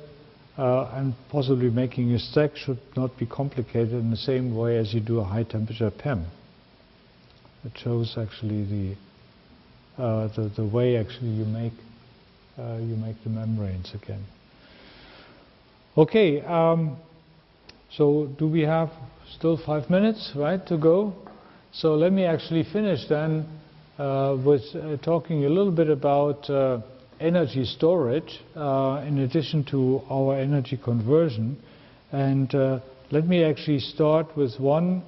and possibly making a stack should not be complicated in the same way as you do a high temperature PEM. It shows actually the way actually you make the membranes again. Okay, so do we have still 5 minutes, right, to go? So let me actually finish then with talking a little bit about energy storage in addition to our energy conversion. And let me actually start with one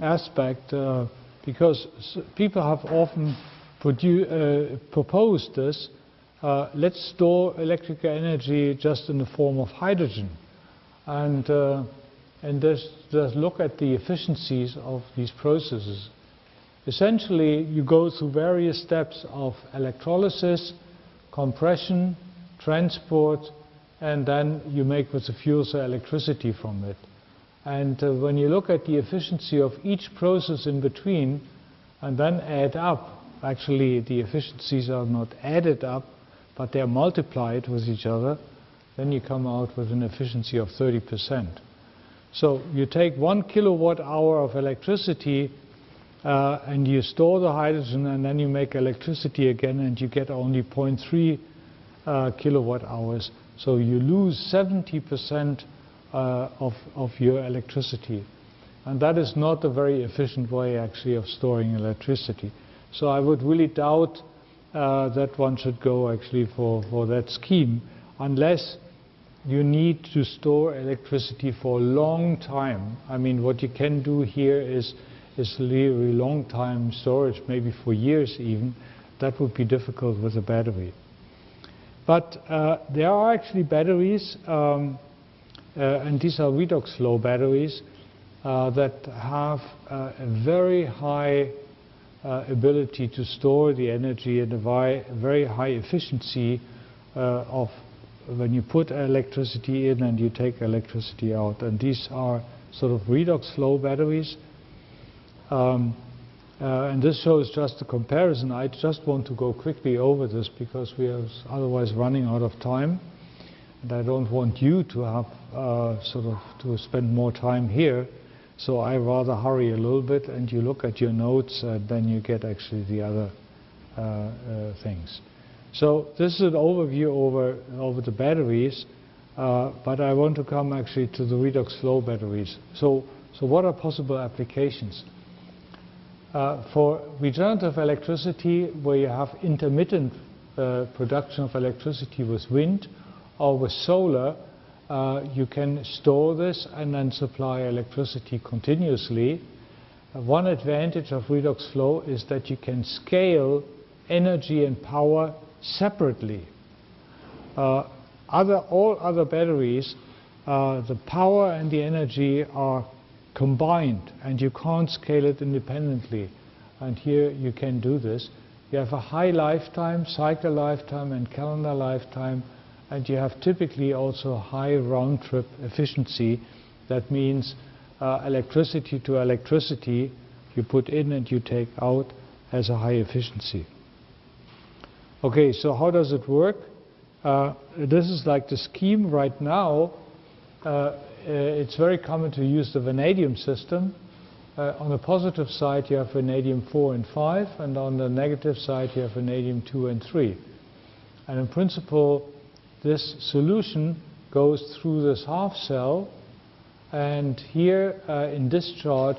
aspect, because people have often proposed this. Let's store electrical energy just in the form of hydrogen, and just look at the efficiencies of these processes. Essentially, you go through various steps of electrolysis, compression, transport, and then you make with the fuel cell electricity from it. And when you look at the efficiency of each process in between and then add up, actually the efficiencies are not added up, but they are multiplied with each other, then you come out with an efficiency of 30%. So you take 1 kilowatt hour of electricity and you store the hydrogen, and then you make electricity again, and you get only 0.3 kilowatt hours. So you lose 70% of your electricity. And that is not a very efficient way actually of storing electricity. So I would really doubt that one should go actually for that scheme, unless you need to store electricity for a long time. I mean, what you can do here is really long time storage, maybe for years even. That would be difficult with a battery. But there are actually batteries, and these are redox flow batteries, that have a very high ability to store the energy and a very high efficiency of when you put electricity in and you take electricity out. And these are sort of redox flow batteries. And this shows just a comparison. I just want to go quickly over this because we are otherwise running out of time. And I don't want you to have to spend more time here. So I rather hurry a little bit, and you look at your notes, then you get actually the other things. So this is an overview over the batteries, but I want to come actually to the redox flow batteries. So what are possible applications? For regenerative electricity, where you have intermittent production of electricity with wind or with solar, you can store this and then supply electricity continuously. One advantage of redox flow is that you can scale energy and power separately. All other batteries, the power and the energy are combined, and you can't scale it independently. And here you can do this. You have a high lifetime, cycle lifetime, and calendar lifetime, and you have typically also high round-trip efficiency. That means electricity to electricity you put in and you take out has a high efficiency. Okay, so how does it work? This is like the scheme right now. It's very common to use the vanadium system. On the positive side you have vanadium 4 and 5, and on the negative side you have vanadium 2 and 3. And in principle, this solution goes through this half cell, and here in discharge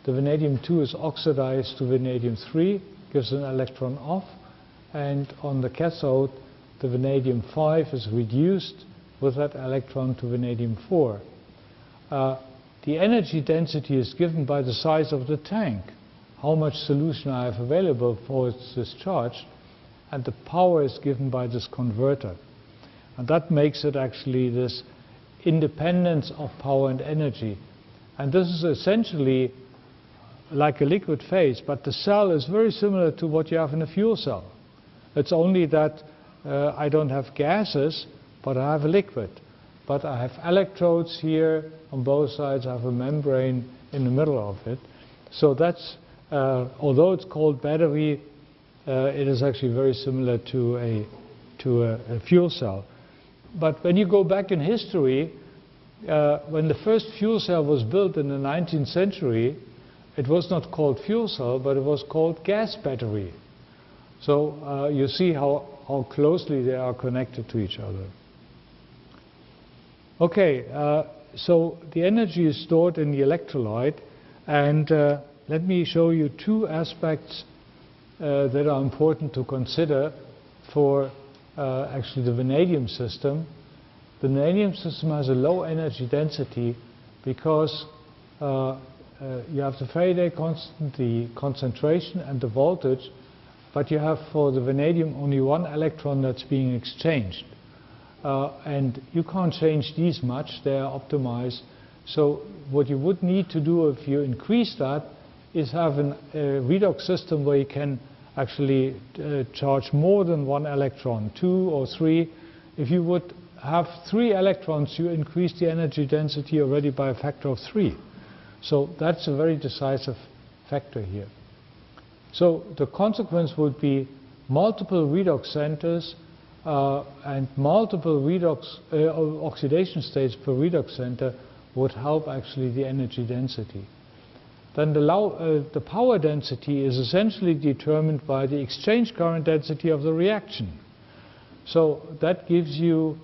the vanadium 2 is oxidized to vanadium 3, gives an electron off, and on the cathode the vanadium 5 is reduced with that electron to vanadium 4. The energy density is given by the size of the tank, how much solution I have available for its discharge, and the power is given by this converter. And that makes it actually this independence of power and energy. And this is essentially like a liquid phase, but the cell is very similar to what you have in a fuel cell. It's only that I don't have gases, but I have a liquid. But I have electrodes here on both sides. I have a membrane in the middle of it. So that's, although it's called battery, it is actually very similar to a fuel cell. But when you go back in history, when the first fuel cell was built in the 19th century, it was not called fuel cell, but it was called gas battery. So you see how closely they are connected to each other. Okay, so the energy is stored in the electrolyte, and let me show you two aspects that are important to consider for actually the vanadium system. The vanadium system has a low energy density because you have the Faraday constant, the concentration and the voltage, but you have for the vanadium only one electron that's being exchanged. And you can't change these much, they are optimized. So what you would need to do if you increase that is have a redox system where you can actually charge more than one electron, 2 or 3. If you would have 3 electrons, you increase the energy density already by a factor of 3. So that's a very decisive factor here. So the consequence would be multiple redox centers and multiple redox oxidation states per redox center would help actually the energy density. Then the power density is essentially determined by the exchange current density of the reaction. So that gives you,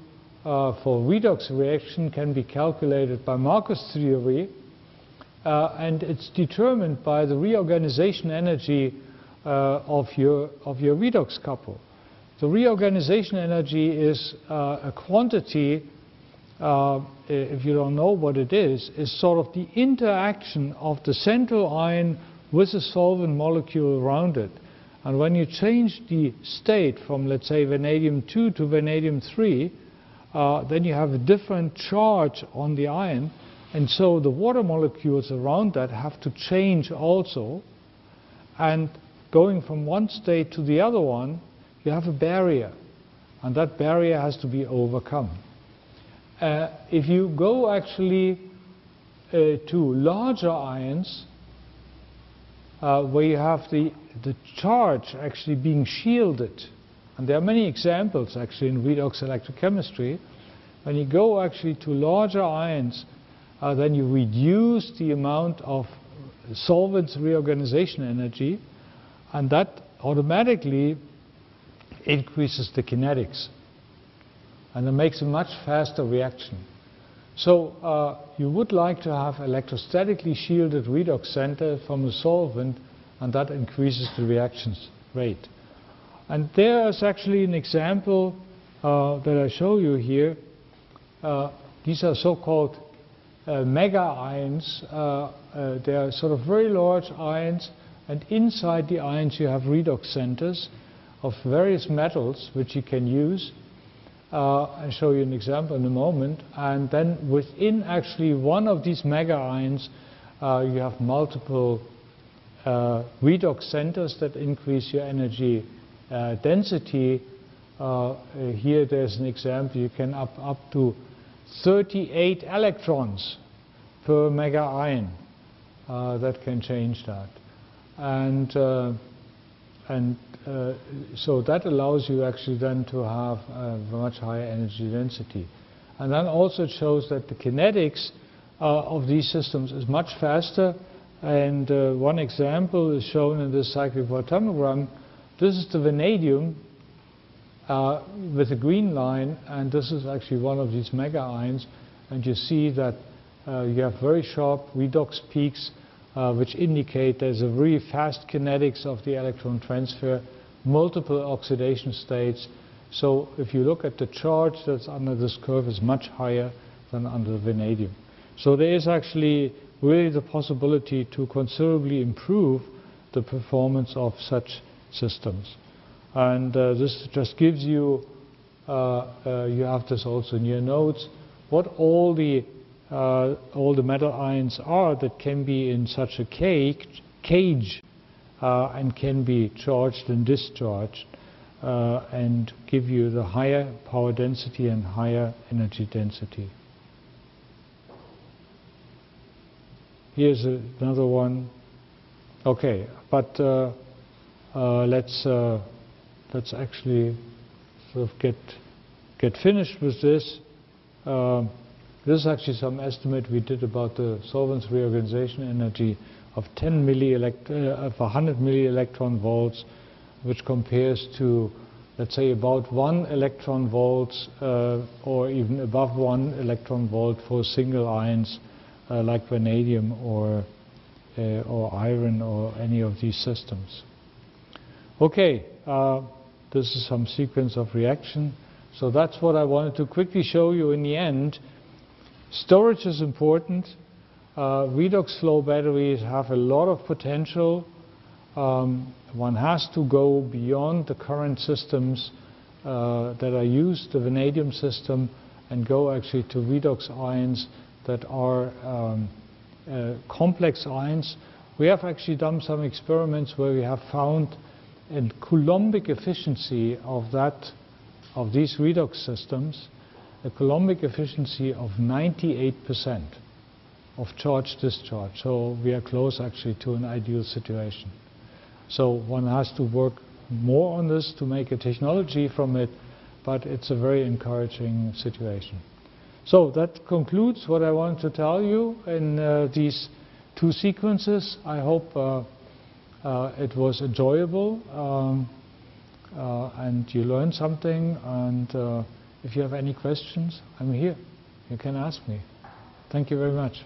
for redox reaction, can be calculated by Marcus theory, and it's determined by the reorganization energy of your redox couple. The reorganization energy is a quantity, if you don't know what it is sort of the interaction of the central ion with the solvent molecule around it. And when you change the state from, let's say, vanadium 2 to vanadium 3, then you have a different charge on the ion. And so the water molecules around that have to change also. And going from one state to the other one, you have a barrier. And that barrier has to be overcome. If you go actually to larger ions, where you have the charge actually being shielded, and there are many examples actually in redox electrochemistry, when you go actually to larger ions, then you reduce the amount of solvent's reorganization energy, and that automatically increases the kinetics. And it makes a much faster reaction. So you would like to have electrostatically shielded redox center from the solvent, and that increases the reactions rate. And there is actually an example that I show you here. These are so-called mega ions. They are sort of very large ions, and inside the ions you have redox centers of various metals which you can use. I'll show you an example in a moment. And then within actually one of these mega ions, you have multiple redox centers that increase your energy density. Here there's an example. You can up to 38 electrons per mega ion. That can change that. So that allows you actually then to have a much higher energy density. And then also it shows that the kinetics of these systems is much faster. And one example is shown in this cyclic voltammogram. This is the vanadium with a green line, and this is actually one of these mega ions. And you see that you have very sharp redox peaks, which indicate there's a very fast kinetics of the electron transfer, multiple oxidation states. So if you look at the charge that's under this curve, is much higher than under the vanadium. So there is actually really the possibility to considerably improve the performance of such systems. And this just gives you, you have this also in your notes, what all the metal ions are that can be in such a cage and can be charged and discharged and give you the higher power density and higher energy density. Here's another one. Okay, but let's actually sort of get finished with this. This is actually some estimate we did about the solvent's reorganization energy of 100 millielectron volts, which compares to, let's say, about 1 electron volts or even above 1 electron volt for single ions like vanadium or iron or any of these systems. Okay, this is some sequence of reaction. So that's what I wanted to quickly show you in the end. Storage is important. Redox flow batteries have a lot of potential. One has to go beyond the current systems that are used, the vanadium system, and go actually to redox ions that are complex ions. We have actually done some experiments where we have found a coulombic efficiency of these redox systems, a coulombic efficiency of 98% of charge-discharge. So we are close actually to an ideal situation. So one has to work more on this to make a technology from it, but it's a very encouraging situation. So that concludes what I wanted to tell you in these two sequences. I hope it was enjoyable and you learned something. And if you have any questions, I'm here. You can ask me. Thank you very much.